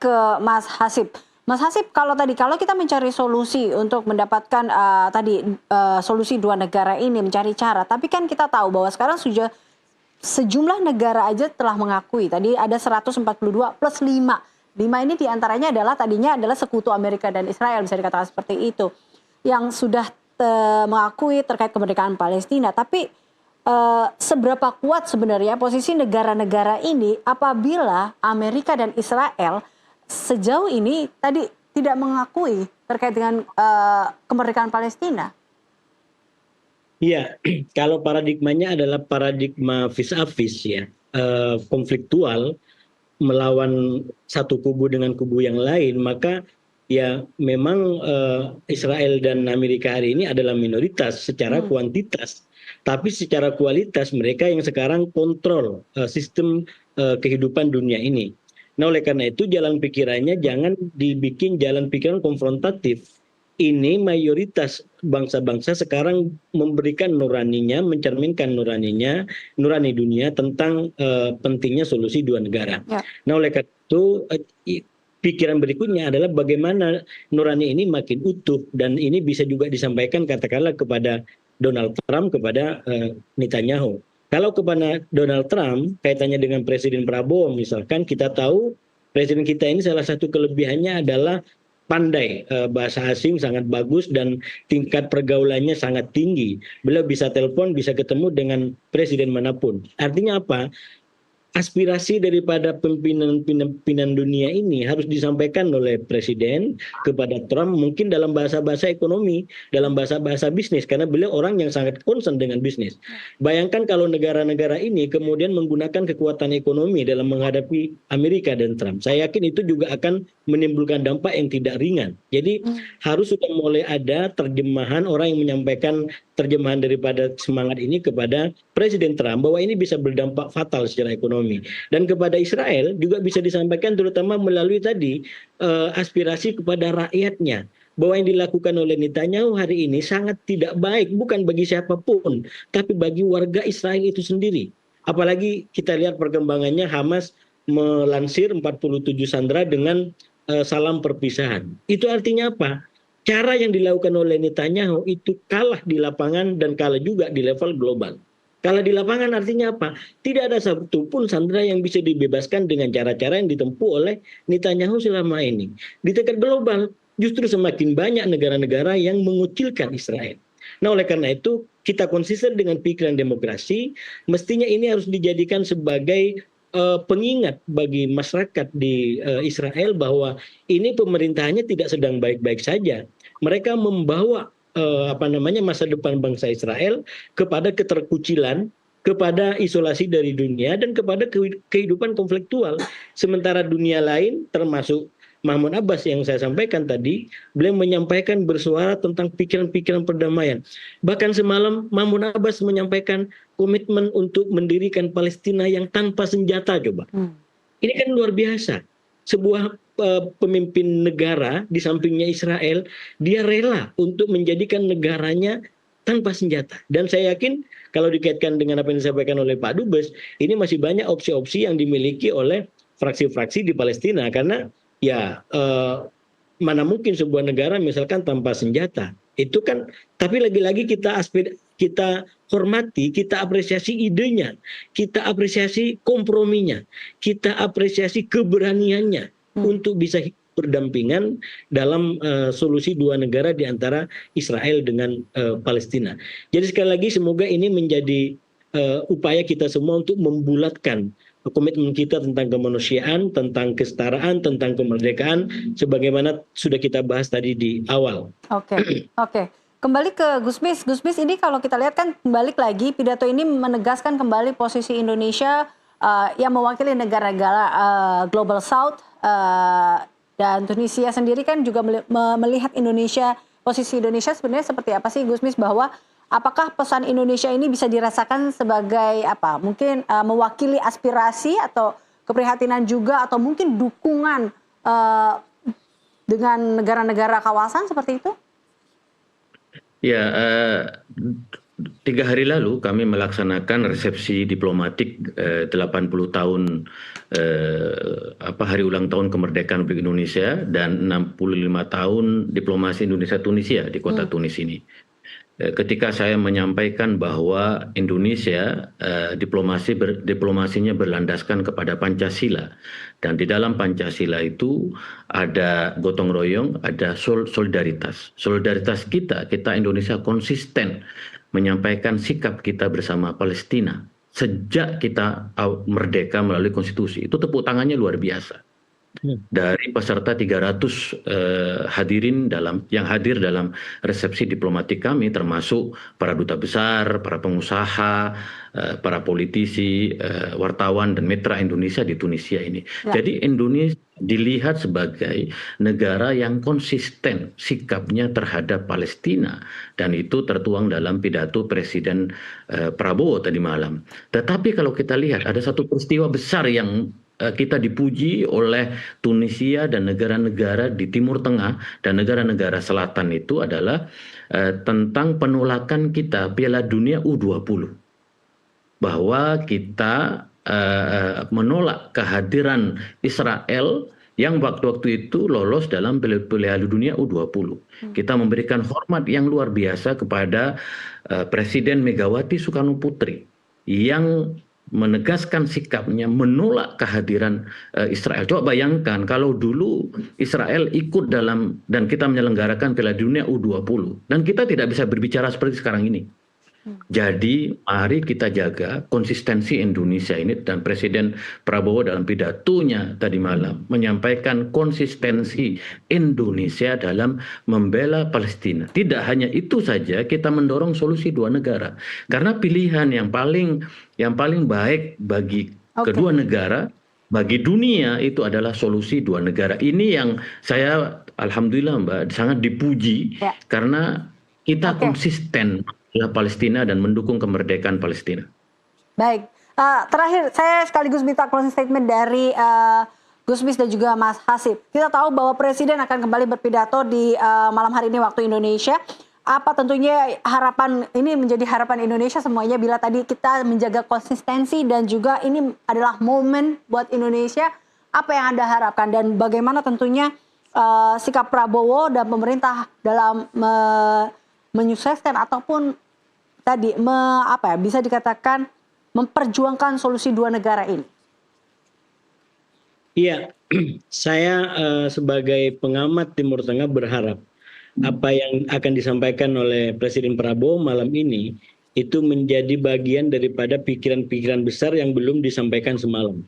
ke Mas Hasib. Mas Hasib, kalau kita mencari solusi untuk mendapatkan solusi dua negara ini, mencari cara, tapi kan kita tahu bahwa sekarang sudah sejumlah negara aja telah mengakui. Tadi ada 142 plus 5. 5 ini diantaranya tadinya adalah sekutu Amerika dan Israel, bisa dikatakan seperti itu, yang sudah mengakui terkait kemerdekaan Palestina. Tapi seberapa kuat sebenarnya posisi negara-negara ini apabila Amerika dan Israel sejauh ini tadi tidak mengakui terkait dengan kemerdekaan Palestina? Iya, kalau paradigmanya adalah paradigma vis-a-vis ya, konfliktual, melawan satu kubu dengan kubu yang lain, maka ya memang Israel dan Amerika hari ini adalah minoritas secara kuantitas, tapi secara kualitas mereka yang sekarang kontrol sistem kehidupan dunia ini. Nah, oleh karena itu jalan pikirannya jangan dibikin jalan pikiran konfrontatif. Ini mayoritas bangsa-bangsa sekarang memberikan nuraninya, mencerminkan nurani dunia tentang pentingnya solusi dua negara. Ya. Nah, oleh karena itu pikiran berikutnya adalah bagaimana nurani ini makin utuh, dan ini bisa juga disampaikan katakanlah kepada Donald Trump, kepada Netanyahu. Kalau kepada Donald Trump kaitannya dengan Presiden Prabowo misalkan, kita tahu presiden kita ini salah satu kelebihannya adalah pandai bahasa asing, sangat bagus, dan tingkat pergaulannya sangat tinggi. Beliau bisa telepon, bisa ketemu dengan presiden manapun. Artinya apa? Aspirasi daripada pimpinan dunia ini harus disampaikan oleh presiden kepada Trump, mungkin dalam bahasa-bahasa ekonomi, dalam bahasa-bahasa bisnis, karena beliau orang yang sangat concern dengan bisnis. Bayangkan kalau negara-negara ini kemudian menggunakan kekuatan ekonomi dalam menghadapi Amerika dan Trump. Saya yakin itu juga akan menimbulkan dampak yang tidak ringan. Jadi harus sudah mulai ada terjemahan, orang yang menyampaikan terjemahan daripada semangat ini kepada Presiden Trump, bahwa ini bisa berdampak fatal secara ekonomi. Dan kepada Israel juga bisa disampaikan terutama melalui tadi aspirasi kepada rakyatnya, bahwa yang dilakukan oleh Netanyahu hari ini sangat tidak baik, bukan bagi siapapun, tapi bagi warga Israel itu sendiri. Apalagi kita lihat perkembangannya, Hamas melansir 47 sandera dengan salam perpisahan. Itu artinya apa? Cara yang dilakukan oleh Netanyahu itu kalah di lapangan dan kalah juga di level global. Kalah di lapangan artinya apa? Tidak ada satupun sandera yang bisa dibebaskan dengan cara-cara yang ditempuh oleh Netanyahu selama ini. Di tingkat global justru semakin banyak negara-negara yang mengucilkan Israel. Nah, oleh karena itu kita konsisten dengan pikiran demokrasi, mestinya ini harus dijadikan sebagai pengingat bagi masyarakat di Israel bahwa ini pemerintahannya tidak sedang baik-baik saja. Mereka membawa masa depan bangsa Israel kepada keterkucilan, kepada isolasi dari dunia, dan kepada kehidupan konfliktual. Sementara dunia lain termasuk Mahmud Abbas yang saya sampaikan tadi, beliau menyampaikan bersuara tentang pikiran-pikiran perdamaian. Bahkan semalam Mahmud Abbas menyampaikan komitmen untuk mendirikan Palestina yang tanpa senjata, coba. Ini kan luar biasa. Sebuah pemimpin negara di sampingnya Israel, dia rela untuk menjadikan negaranya tanpa senjata. Dan saya yakin kalau dikaitkan dengan apa yang disampaikan oleh Pak Dubes, ini masih banyak opsi-opsi yang dimiliki oleh fraksi-fraksi di Palestina, karena ya mana mungkin sebuah negara misalkan tanpa senjata. Itu kan, tapi lagi-lagi kita hormati, kita apresiasi idenya, kita apresiasi komprominya, kita apresiasi keberaniannya untuk bisa berdampingan dalam solusi dua negara di antara Israel dengan Palestina. Jadi sekali lagi semoga ini menjadi upaya kita semua untuk membulatkan komitmen kita tentang kemanusiaan, tentang kesetaraan, tentang kemerdekaan, sebagaimana sudah kita bahas tadi di awal. Oke. Kembali ke Gusmis. Gusmis, ini kalau kita lihat kan balik lagi pidato ini menegaskan kembali posisi Indonesia yang mewakili negara-negara Global South, dan Tunisia sendiri kan juga melihat Indonesia, posisi Indonesia sebenarnya seperti apa sih, Gusmis, bahwa apakah pesan Indonesia ini bisa dirasakan sebagai apa? Mungkin mewakili aspirasi atau keprihatinan juga, atau mungkin dukungan dengan negara-negara kawasan seperti itu? Ya, 3 hari lalu kami melaksanakan resepsi diplomatik 80 tahun hari ulang tahun kemerdekaan Republik Indonesia dan 65 tahun diplomasi Indonesia Tunisia di kota Tunis ini. Ketika saya menyampaikan bahwa Indonesia diplomasinya berlandaskan kepada Pancasila, dan di dalam Pancasila itu ada gotong royong, ada solidaritas. Solidaritas kita Indonesia konsisten menyampaikan sikap kita bersama Palestina sejak kita merdeka melalui konstitusi. Itu tepuk tangannya luar biasa. Dari peserta 300 hadirin yang hadir dalam resepsi diplomatik kami, termasuk para duta besar, para pengusaha, para politisi, wartawan dan mitra Indonesia di Tunisia ini. Jadi Indonesia dilihat sebagai negara yang konsisten sikapnya terhadap Palestina, dan itu tertuang dalam pidato Presiden Prabowo tadi malam. Tetapi kalau kita lihat ada satu peristiwa besar yang kita dipuji oleh Tunisia dan negara-negara di Timur Tengah dan negara-negara selatan, itu adalah tentang penolakan kita Piala Dunia U20. Bahwa kita menolak kehadiran Israel yang waktu-waktu itu lolos dalam Piala Dunia U20. Kita memberikan hormat yang luar biasa kepada Presiden Megawati Soekarno Putri yang menegaskan sikapnya menolak kehadiran Israel. Coba bayangkan kalau dulu Israel ikut dalam dan kita menyelenggarakan Piala Dunia U20 dan kita tidak bisa berbicara seperti sekarang ini. Jadi mari kita jaga konsistensi Indonesia ini, dan Presiden Prabowo dalam pidatonya tadi malam menyampaikan konsistensi Indonesia dalam membela Palestina. Tidak hanya itu saja, kita mendorong solusi dua negara. Karena pilihan yang paling baik bagi kedua negara, bagi dunia, itu adalah solusi dua negara. Ini yang saya alhamdulillah Mbak sangat dipuji karena kita konsisten Palestina dan mendukung kemerdekaan Palestina. Baik, terakhir saya sekaligus minta closing statement dari Gusmis dan juga Mas Hasib. Kita tahu bahwa Presiden akan kembali berpidato di malam hari ini waktu Indonesia. Apa tentunya harapan ini menjadi harapan Indonesia semuanya bila tadi kita menjaga konsistensi dan juga ini adalah momen buat Indonesia. Apa yang Anda harapkan dan bagaimana tentunya sikap Prabowo dan pemerintah dalam menyukseskan ataupun tadi bisa dikatakan memperjuangkan solusi dua negara ini? Iya, saya sebagai pengamat Timur Tengah berharap apa yang akan disampaikan oleh Presiden Prabowo malam ini itu menjadi bagian daripada pikiran-pikiran besar yang belum disampaikan semalam.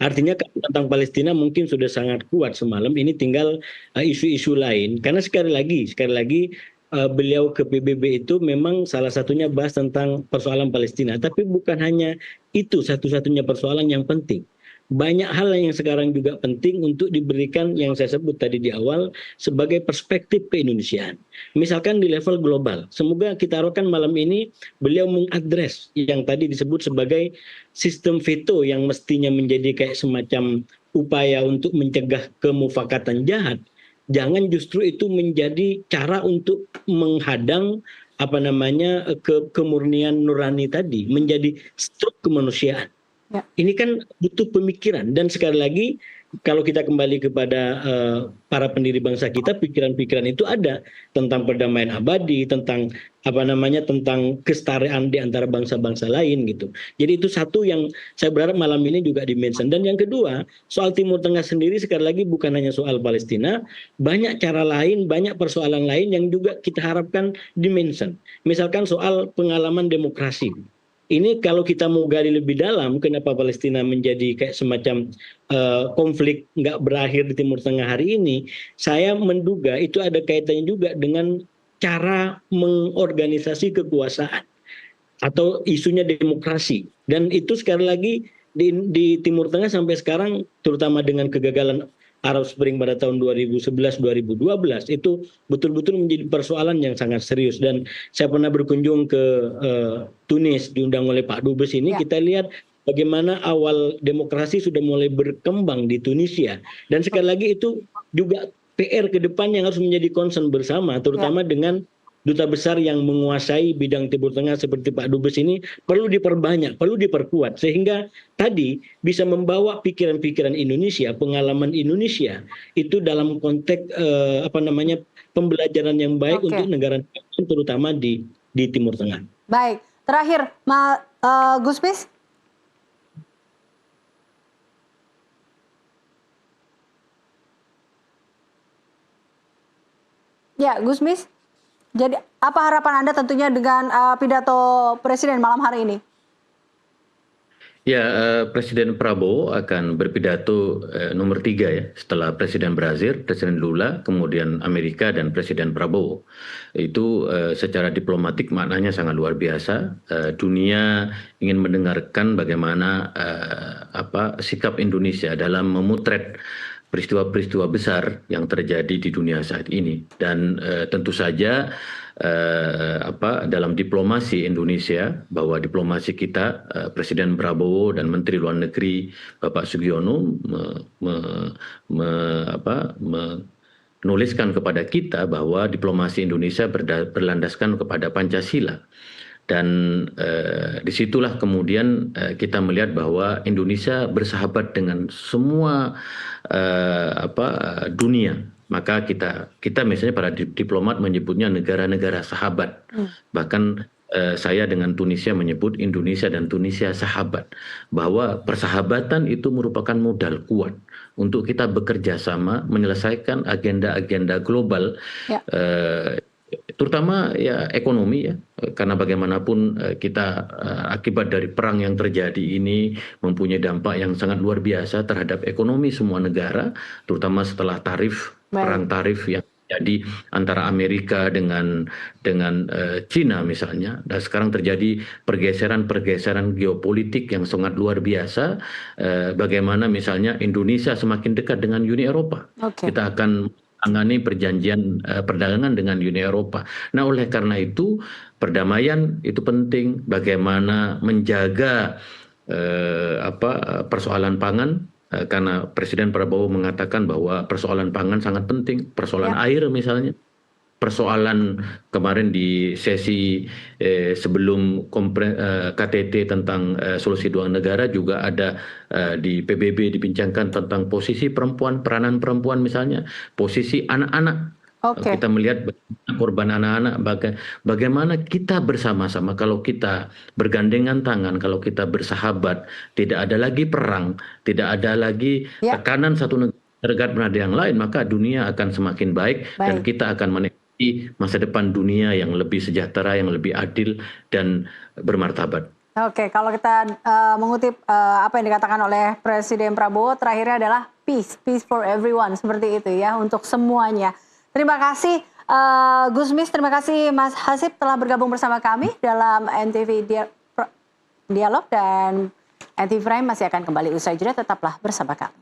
Artinya tentang Palestina mungkin sudah sangat kuat semalam, ini tinggal isu-isu lain. Karena sekali lagi beliau ke PBB itu memang salah satunya bahas tentang persoalan Palestina. Tapi bukan hanya itu satu-satunya persoalan yang penting. Banyak hal yang sekarang juga penting untuk diberikan yang saya sebut tadi di awal sebagai perspektif keindonesiaan. Misalkan di level global. Semoga kita harapkan malam ini beliau mengadres yang tadi disebut sebagai sistem veto yang mestinya menjadi kayak semacam upaya untuk mencegah kemufakatan jahat. Jangan justru itu menjadi cara untuk menghadang kemurnian nurani tadi, menjadi struk kemanusiaan. Ini kan butuh pemikiran, dan sekali lagi kalau kita kembali kepada para pendiri bangsa kita, pikiran-pikiran itu ada tentang perdamaian abadi, tentang tentang kesetaraan di antara bangsa-bangsa lain gitu. Jadi itu satu yang saya berharap malam ini juga dimention. Dan yang kedua, soal Timur Tengah sendiri sekali lagi bukan hanya soal Palestina, banyak cara lain, banyak persoalan lain yang juga kita harapkan dimention. Misalkan soal pengalaman demokrasi. Ini kalau kita mau gali lebih dalam, kenapa Palestina menjadi kayak semacam konflik nggak berakhir di Timur Tengah hari ini, saya menduga itu ada kaitannya juga dengan cara mengorganisasi kekuasaan atau isunya demokrasi. Dan itu sekali lagi di Timur Tengah sampai sekarang, terutama dengan kegagalan Arab Spring pada tahun 2011-2012 itu betul-betul menjadi persoalan yang sangat serius. Dan saya pernah berkunjung ke Tunis, diundang oleh Pak Dubes ini, kita lihat bagaimana awal demokrasi sudah mulai berkembang di Tunisia. Dan sekali lagi itu juga PR ke depan yang harus menjadi concern bersama, terutama dengan duta besar yang menguasai bidang Timur Tengah seperti Pak Dubes ini perlu diperbanyak, perlu diperkuat sehingga tadi bisa membawa pikiran-pikiran Indonesia, pengalaman Indonesia itu dalam konteks pembelajaran yang baik Oke. untuk negara terutama di Timur Tengah. Baik, terakhir Gusmis. Ya, Gusmis. Jadi apa harapan Anda tentunya dengan pidato Presiden malam hari ini? Ya, Presiden Prabowo akan berpidato nomor 3 ya, setelah Presiden Brazil, Presiden Lula, kemudian Amerika dan Presiden Prabowo. Itu secara diplomatik maknanya sangat luar biasa. Dunia ingin mendengarkan bagaimana sikap Indonesia dalam memotret peristiwa-peristiwa besar yang terjadi di dunia saat ini. Dan tentu saja dalam diplomasi Indonesia, bahwa diplomasi kita, Presiden Prabowo dan Menteri Luar Negeri Bapak Sugiono menuliskan kepada kita bahwa diplomasi Indonesia berlandaskan kepada Pancasila. Dan disitulah kemudian kita melihat bahwa Indonesia bersahabat dengan semua dunia. Maka kita misalnya para diplomat menyebutnya negara-negara sahabat. Bahkan saya dengan Tunisia menyebut Indonesia dan Tunisia sahabat. Bahwa persahabatan itu merupakan modal kuat untuk kita bekerja sama menyelesaikan agenda-agenda global. Ya. Terutama ya ekonomi ya, karena bagaimanapun kita akibat dari perang yang terjadi ini mempunyai dampak yang sangat luar biasa terhadap ekonomi semua negara, terutama setelah perang tarif yang jadi antara Amerika dengan Cina misalnya, dan sekarang terjadi pergeseran geopolitik yang sangat luar biasa. Bagaimana misalnya Indonesia semakin dekat dengan Uni Eropa, kita akan menangani perjanjian perdagangan dengan Uni Eropa. Nah, oleh karena itu perdamaian itu penting. Bagaimana menjaga persoalan pangan, karena Presiden Prabowo mengatakan bahwa persoalan pangan sangat penting. Persoalan air misalnya. Persoalan kemarin di sesi sebelum KTT tentang solusi dua negara juga ada di PBB dibincangkan tentang posisi perempuan, peranan perempuan misalnya, posisi anak-anak. Kita melihat korban anak-anak, bagaimana kita bersama-sama, kalau kita bergandengan tangan, kalau kita bersahabat, tidak ada lagi perang, tidak ada lagi tekanan satu negara terhadap yang lain, maka dunia akan semakin baik. Dan kita akan menikmati masa depan dunia yang lebih sejahtera, yang lebih adil dan bermartabat. Oke, kalau kita mengutip apa yang dikatakan oleh Presiden Prabowo, terakhirnya adalah peace for everyone, seperti itu ya, untuk semuanya. Terima kasih Gusmis, terima kasih Mas Hasip telah bergabung bersama kami dalam NTV Dialog, dan NTV Prime masih akan kembali usai jeda, tetaplah bersama kami.